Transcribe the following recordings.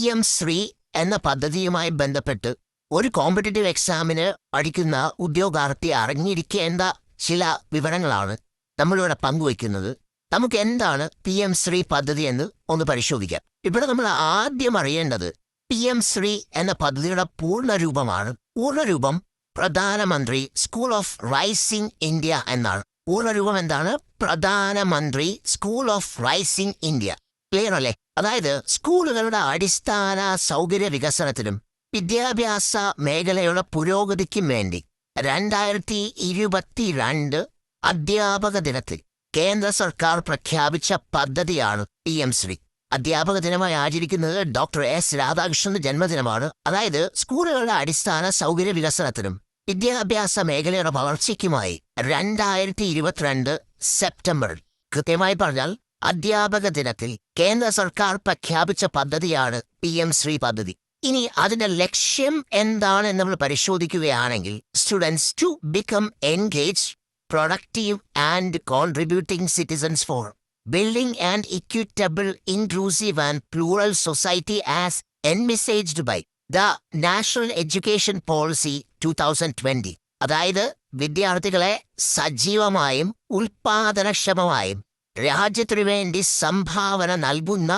PM-ശ്രീ എന്ന പദ്ധതിയുമായി ബന്ധപ്പെട്ട് ഒരു കോമ്പറ്റേറ്റീവ് എക്സാമിന് പഠിക്കുന്ന ഉദ്യോഗാർത്ഥി അറിഞ്ഞിരിക്കേണ്ട ചില വിവരങ്ങളാണ് നമ്മളിവിടെ പങ്കുവയ്ക്കുന്നത്. നമുക്ക് എന്താണ് PM-ശ്രീ പദ്ധതി എന്ന് ഒന്ന് പരിശോധിക്കാം. ഇവിടെ നമ്മൾ ആദ്യം അറിയേണ്ടത് PM-ശ്രീ എന്ന പദ്ധതിയുടെ പൂർണ്ണരൂപമാണ്. പൂർണ്ണരൂപം പ്രധാനമന്ത്രി സ്കൂൾ ഓഫ് റൈസിംഗ് ഇന്ത്യ എന്നാണ്. പൂർണ്ണരൂപം എന്താണ്? പ്രധാനമന്ത്രി school of rising India. Clear അല്ലേ? അതായത് സ്കൂളുകളുടെ അടിസ്ഥാന സൗകര്യ വികസനത്തിനും വിദ്യാഭ്യാസ മേഖലയുടെ പുരോഗതിക്കും വേണ്ടി 2022 അധ്യാപക ദിനത്തിൽ കേന്ദ്ര സർക്കാർ പ്രഖ്യാപിച്ച പദ്ധതിയാണ് PM-ശ്രീ. അധ്യാപക ദിനമായി ആചരിക്കുന്നത് ഡോക്ടർ എസ് രാധാകൃഷ്ണന്റെ ജന്മദിനമാണ്. അതായത് സ്കൂളുകളുടെ അടിസ്ഥാന സൗകര്യ വികസനത്തിനും വിദ്യാഭ്യാസ മേഖലയുടെ വളർച്ചയ്ക്കുമായി 2022 സെപ്റ്റംബറിൽ, കൃത്യമായി പറഞ്ഞാൽ അധ്യാപക ദിനത്തിൽ കേന്ദ്ര സർക്കാർ പ്രഖ്യാപിച്ച പദ്ധതിയാണ് PM-ശ്രീ പദ്ധതി. ഇനി അതിന്റെ ലക്ഷ്യം എന്താണെന്ന് നമ്മൾ പരിശോധിക്കുകയാണെങ്കിൽ, students to become engaged, productive and contributing citizens for building an equitable, inclusive and plural society as envisaged by the National Education Policy 2020. അതായത് വിദ്യാർത്ഥികളെ സജീവമായും ഉൽപാദനക്ഷമമായും രാജ്യത്തിനു വേണ്ടി സംഭാവന നൽകുന്ന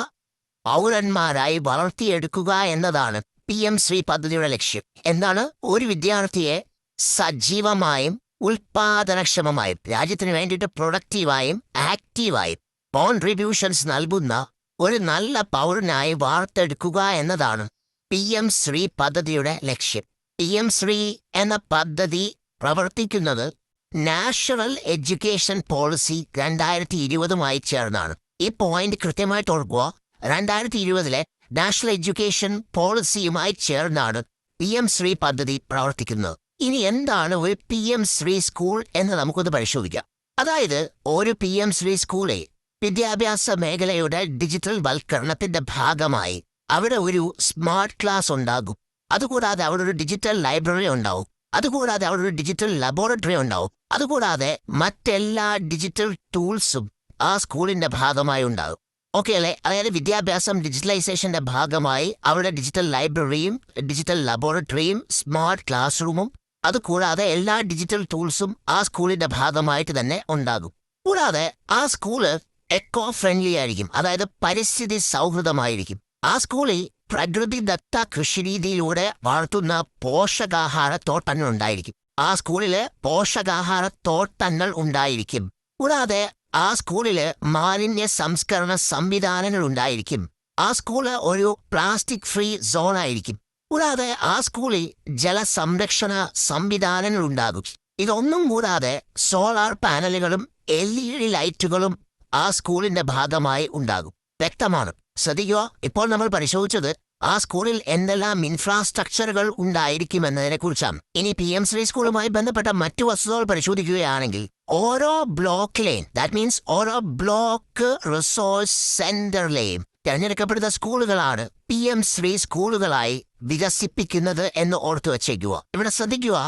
പൗരന്മാരായി വളർത്തിയെടുക്കുക എന്നതാണ് PM-ശ്രീ പദ്ധതിയുടെ ലക്ഷ്യം. എന്താണ്? ഒരു വിദ്യാർത്ഥിയെ സജീവമായും ഉൽപാദനക്ഷമമായും രാജ്യത്തിന് വേണ്ടിയിട്ട് പ്രൊഡക്റ്റീവായും ആക്റ്റീവായും കോൺട്രിബ്യൂഷൻസ് നൽകുന്ന ഒരു നല്ല പൗരനായി വാർത്തെടുക്കുക എന്നതാണ് PM-ശ്രീ പദ്ധതിയുടെ ലക്ഷ്യം. PM-ശ്രീ എന്ന പദ്ധതി പ്രവർത്തിക്കുന്നത് നാഷണൽ എഡ്യൂക്കേഷൻ പോളിസി 2020 ചേർന്നാണ്. ഈ പോയിന്റ് കൃത്യമായിട്ട് ഓർക്കുക. 2020 നാഷണൽ എഡ്യൂക്കേഷൻ പോളിസിയുമായി ചേർന്നാണ് PM-ശ്രീ പദ്ധതി പ്രവർത്തിക്കുന്നത്. ഇനി എന്താണ് ഒരു PM-ശ്രീ സ്കൂൾ എന്ന് നമുക്കൊന്ന് പരിശോധിക്കാം. അതായത് ഒരു PM-ശ്രീ സ്കൂളെ വിദ്യാഭ്യാസ മേഖലയുടെ ഡിജിറ്റൽ വൽക്കരണത്തിന്റെ ഭാഗമായി അവിടെ ഒരു സ്മാർട്ട് ക്ലാസ് ഉണ്ടാകും. അതുകൂടാതെ അവിടെ ഒരു ഡിജിറ്റൽ ലൈബ്രറി ഉണ്ടാവും. അതുകൂടാതെ അവിടെ ഒരു ഡിജിറ്റൽ ലബോറട്ടറി ഉണ്ടാവും. അതുകൂടാതെ മറ്റെല്ലാ ഡിജിറ്റൽ ടൂൾസും ആ സ്കൂളിന്റെ ഭാഗമായി ഉണ്ടാകും. ഓക്കെ അല്ലേ? അതായത് വിദ്യാഭ്യാസം ഡിജിറ്റലൈസേഷന്റെ ഭാഗമായി അവിടെ ഡിജിറ്റൽ ലൈബ്രറിയും ഡിജിറ്റൽ ലബോറട്ടറിയും സ്മാർട്ട് ക്ലാസ് റൂമും അതുകൂടാതെ എല്ലാ ഡിജിറ്റൽ ടൂൾസും ആ സ്കൂളിന്റെ ഭാഗമായിട്ട് തന്നെ ഉണ്ടാകും. കൂടാതെ ആ സ്കൂള് എക്കോ ഫ്രണ്ട്ലി ആയിരിക്കും. അതായത് പരിസ്ഥിതി സൗഹൃദമായിരിക്കും. ആ സ്കൂളിൽ പ്രകൃതിദത്ത കൃഷിരീതിയിലൂടെ വളർത്തുന്ന പോഷകാഹാരത്തോട്ടങ്ങൾ ഉണ്ടായിരിക്കും. ആ സ്കൂളില് പോഷകാഹാരത്തോട്ടങ്ങൾ ഉണ്ടായിരിക്കും. കൂടാതെ ആ സ്കൂളില് മാലിന്യ സംസ്കരണ സംവിധാനങ്ങൾ ഉണ്ടായിരിക്കും. ആ സ്കൂള് ഒരു പ്ലാസ്റ്റിക് ഫ്രീ സോൺ ആയിരിക്കും. കൂടാതെ ആ സ്കൂളിൽ ജലസംരക്ഷണ സംവിധാനങ്ങൾ ഉണ്ടാകും. ഇതൊന്നും കൂടാതെ സോളാർ പാനലുകളും LED ലൈറ്റുകളും ആ സ്കൂളിന്റെ ഭാഗമായി ഉണ്ടാകും. വ്യക്തമാണ്? ശ്രദ്ധിക്കുക. ഇപ്പോൾ നമ്മൾ പരിശോധിച്ചത് ആ സ്കൂളിൽ എന്തെല്ലാം ഇൻഫ്രാസ്ട്രക്ചറുകൾ ഉണ്ടായിരിക്കുമെന്നതിനെ കുറിച്ചാണ്. ഇനി PM-ശ്രീ സ്കൂളുമായി ബന്ധപ്പെട്ട മറ്റു വസ്തുതകൾ പരിശോധിക്കുകയാണെങ്കിൽ, ഓരോ ബ്ലോക്കിലെയും, ദാറ്റ് മീൻസ് ഓരോ ബ്ലോക്ക് റിസോഴ്സ് സെന്ററിലെയും തിരഞ്ഞെടുക്കപ്പെടുന്ന സ്കൂളുകളാണ് PM-ശ്രീ സ്കൂളുകളായി വികസിപ്പിക്കുന്നത് എന്ന് ഓർത്തു വച്ചേക്കുക. ഇവിടെ ശ്രദ്ധിക്കുക,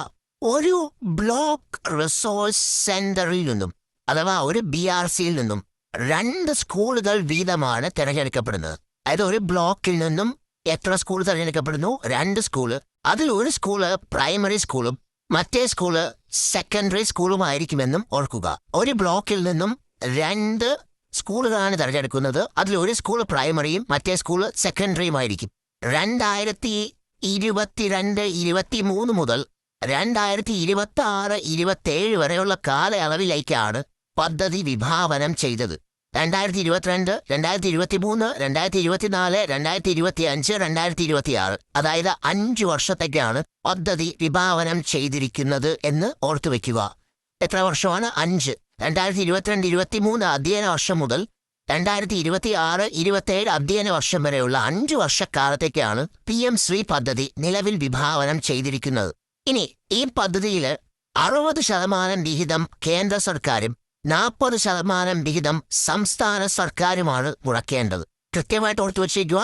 ഒരു ബ്ലോക്ക് റിസോഴ്സ് സെന്ററിൽ നിന്നും അഥവാ ഒരു BRCയിൽ നിന്നും 2 സ്കൂളുകൾ വീതമാണ് തിരഞ്ഞെടുക്കപ്പെടുന്നത്. അതായത് ഒരു ബ്ലോക്കിൽ നിന്നും എത്ര സ്കൂൾ തിരഞ്ഞെടുക്കപ്പെടുന്നു? 2 സ്കൂള്. അതിൽ ഒരു സ്കൂള് പ്രൈമറി സ്കൂളും മറ്റേ സ്കൂള് സെക്കൻഡറി സ്കൂളുമായിരിക്കുമെന്നും ഓർക്കുക. ഒരു ബ്ലോക്കിൽ നിന്നും 2 സ്കൂളുകളാണ് തിരഞ്ഞെടുക്കുന്നത്. അതിൽ ഒരു സ്കൂൾ പ്രൈമറിയും മറ്റേ സ്കൂള് സെക്കൻഡറിയുമായിരിക്കും. 2022-23 മുതൽ 2026-27 വരെയുള്ള കാലയളവിലേക്കാണ് പദ്ധതി വിഭാവനം ചെയ്തത്. 2022, 2023, 2024, 2025, 2026 അതായത് 5 വർഷത്തേക്കാണ് പദ്ധതി വിഭാവനം ചെയ്തിരിക്കുന്നത് എന്ന് ഓർത്തുവെക്കുക. എത്ര വർഷമാണ്? 5. 2022-23 അധ്യയന വർഷം മുതൽ 2026-27 അധ്യയന വർഷം വരെയുള്ള 5 വർഷക്കാലത്തേക്കാണ് PM-ശ്രീ പദ്ധതി നിലവിൽ വിഭാവനം ചെയ്തിരിക്കുന്നത്. ഇനി ഈ പദ്ധതിയിൽ 60% വിഹിതം കേന്ദ്ര സർക്കാരും 40% വിഹിതം സംസ്ഥാന സർക്കാരുമാണ് മുടക്കേണ്ടത്. കൃത്യമായിട്ട് ഓർത്തു വച്ചേക്കുക.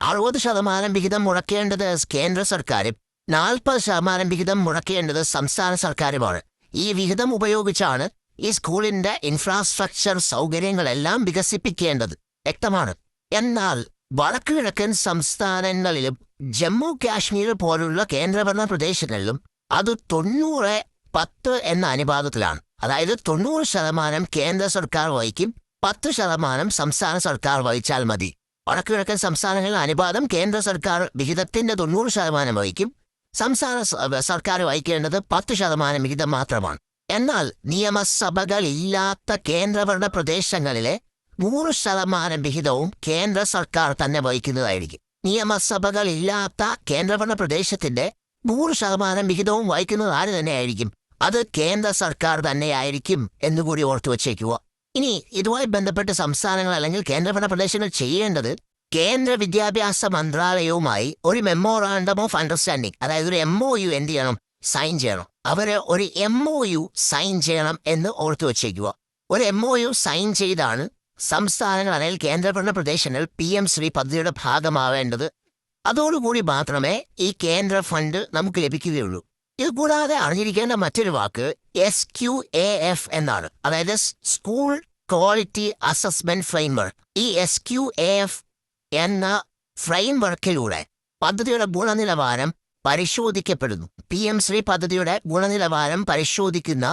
60% വിഹിതം മുടക്കേണ്ടത് കേന്ദ്ര സർക്കാരും 40% വിഹിതം മുടക്കേണ്ടത് സംസ്ഥാന സർക്കാരുമാണ്. ഈ വിഹിതം ഉപയോഗിച്ചാണ് ഈ സ്കൂളിന്റെ ഇൻഫ്രാസ്ട്രക്ചർ സൗകര്യങ്ങളെല്ലാം വികസിപ്പിക്കേണ്ടത്. വ്യക്തമാണ്. എന്നാൽ വടക്കുകിഴക്കൻ സംസ്ഥാനങ്ങളിലും ജമ്മു കാശ്മീർ പോലുള്ള കേന്ദ്രഭരണ പ്രദേശങ്ങളിലും അത് 90-10 എന്ന അനുപാതത്തിലാണ്. അതായത് 90% കേന്ദ്ര സർക്കാർ വഹിക്കും, 10% സംസ്ഥാന സർക്കാർ വഹിച്ചാൽ മതി. വടക്കുകിഴക്കൻ സംസ്ഥാനങ്ങളിൽ അനുപാതം കേന്ദ്ര സർക്കാർ വിഹിതത്തിന്റെ 90% വഹിക്കും, സംസ്ഥാന സർക്കാർ വഹിക്കേണ്ടത് 10% വിഹിതം മാത്രമാണ്. എന്നാൽ നിയമസഭകളില്ലാത്ത കേന്ദ്രഭരണ പ്രദേശങ്ങളിലെ 100% വിഹിതവും കേന്ദ്ര സർക്കാർ തന്നെ വഹിക്കുന്നതായിരിക്കും. നിയമസഭകളില്ലാത്ത കേന്ദ്രഭരണ പ്രദേശത്തിന്റെ 100% വിഹിതവും വഹിക്കുന്നത് ആര് തന്നെയായിരിക്കും? അത് കേന്ദ്ര സർക്കാർ തന്നെയായിരിക്കും എന്നുകൂടി ഓർത്തു വച്ചേക്കുക. ഇനി ഇതുമായി ബന്ധപ്പെട്ട് സംസ്ഥാനങ്ങൾ അല്ലെങ്കിൽ കേന്ദ്രഭരണ പ്രദേശങ്ങൾ ചെയ്യേണ്ടത് കേന്ദ്ര വിദ്യാഭ്യാസ മന്ത്രാലയവുമായി ഒരു മെമ്മോറാണ്ടം ഓഫ് അണ്ടർസ്റ്റാൻഡിംഗ്, അതായത് ഒരു MOU എന്ത് ചെയ്യണം? സൈൻ ചെയ്യണം. അവര് ഒരു MOU സൈൻ ചെയ്യണം എന്ന് ഓർത്തു വച്ചേക്കുക. ഒരു MOU സൈൻ ചെയ്താണ് സംസ്ഥാനങ്ങൾ അല്ലെങ്കിൽ കേന്ദ്രഭരണ പ്രദേശങ്ങൾ PM ശ്രീ പദ്ധതിയുടെ ഭാഗമാവേണ്ടത്. അതോടുകൂടി മാത്രമേ ഈ കേന്ദ്ര ഫണ്ട് നമുക്ക് ലഭിക്കുകയുള്ളൂ. ഇത് കൂടാതെ അറിഞ്ഞിരിക്കേണ്ട മറ്റൊരു വാക്ക് SQAF എന്നാണ്, അതായത് സ്കൂൾ ക്വാളിറ്റി അസസ്മെന്റ് ഫ്രെയിംവർക്ക്. ഈ SQAF എന്ന ഫ്രെയിംവർക്കിലൂടെ പദ്ധതിയുടെ ഗുണനിലവാരം പരിശോധിക്കപ്പെടുന്നു. PM ശ്രീ പദ്ധതിയുടെ ഗുണനിലവാരം പരിശോധിക്കുന്ന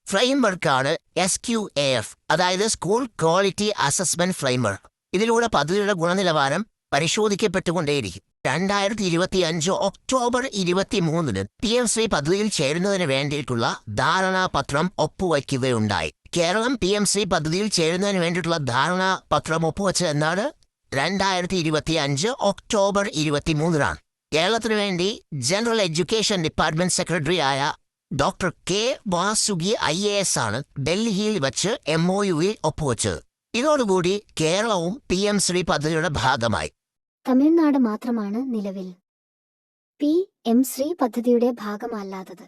ഫ്രെയിംവർക്കാണ് SQAF, അതായത് സ്കൂൾ ക്വാളിറ്റി അസസ്മെന്റ് ഫ്രെയിംവർക്ക്. ഇതിലൂടെ പദ്ധതിയുടെ ഗുണനിലവാരം പരിശോധിക്കപ്പെട്ടുകൊണ്ടേയിരിക്കും. 2025 ഒക്ടോബർ 23 PM ശ്രീ പദ്ധതിയിൽ ചേരുന്നതിന് വേണ്ടിയിട്ടുള്ള ധാരണാപത്രം ഒപ്പുവയ്ക്കുകയുണ്ടായി. കേരളം PM ശ്രീ പദ്ധതിയിൽ ചേരുന്നതിന് വേണ്ടിയിട്ടുള്ള ധാരണാപത്രം ഒപ്പുവെച്ചത് എന്നാണ് 2025 ഒക്ടോബർ 23 കേരളത്തിനു വേണ്ടി ജനറൽ എഡ്യൂക്കേഷൻ ഡിപ്പാർട്ട്മെന്റ് സെക്രട്ടറി ആയ ഡോക്ടർ K. വാസുകി IAS ആണ് ഡൽഹിയിൽ വച്ച് MOUയിൽ ഒപ്പുവെച്ചത്. ഇതോടുകൂടി കേരളവും PM ശ്രീ പദ്ധതിയുടെ ഭാഗമായി. തമിഴ്നാട് മാത്രമാണ് നിലവിൽ PM ശ്രീ പദ്ധതിയുടെ ഭാഗമല്ലാത്തത്.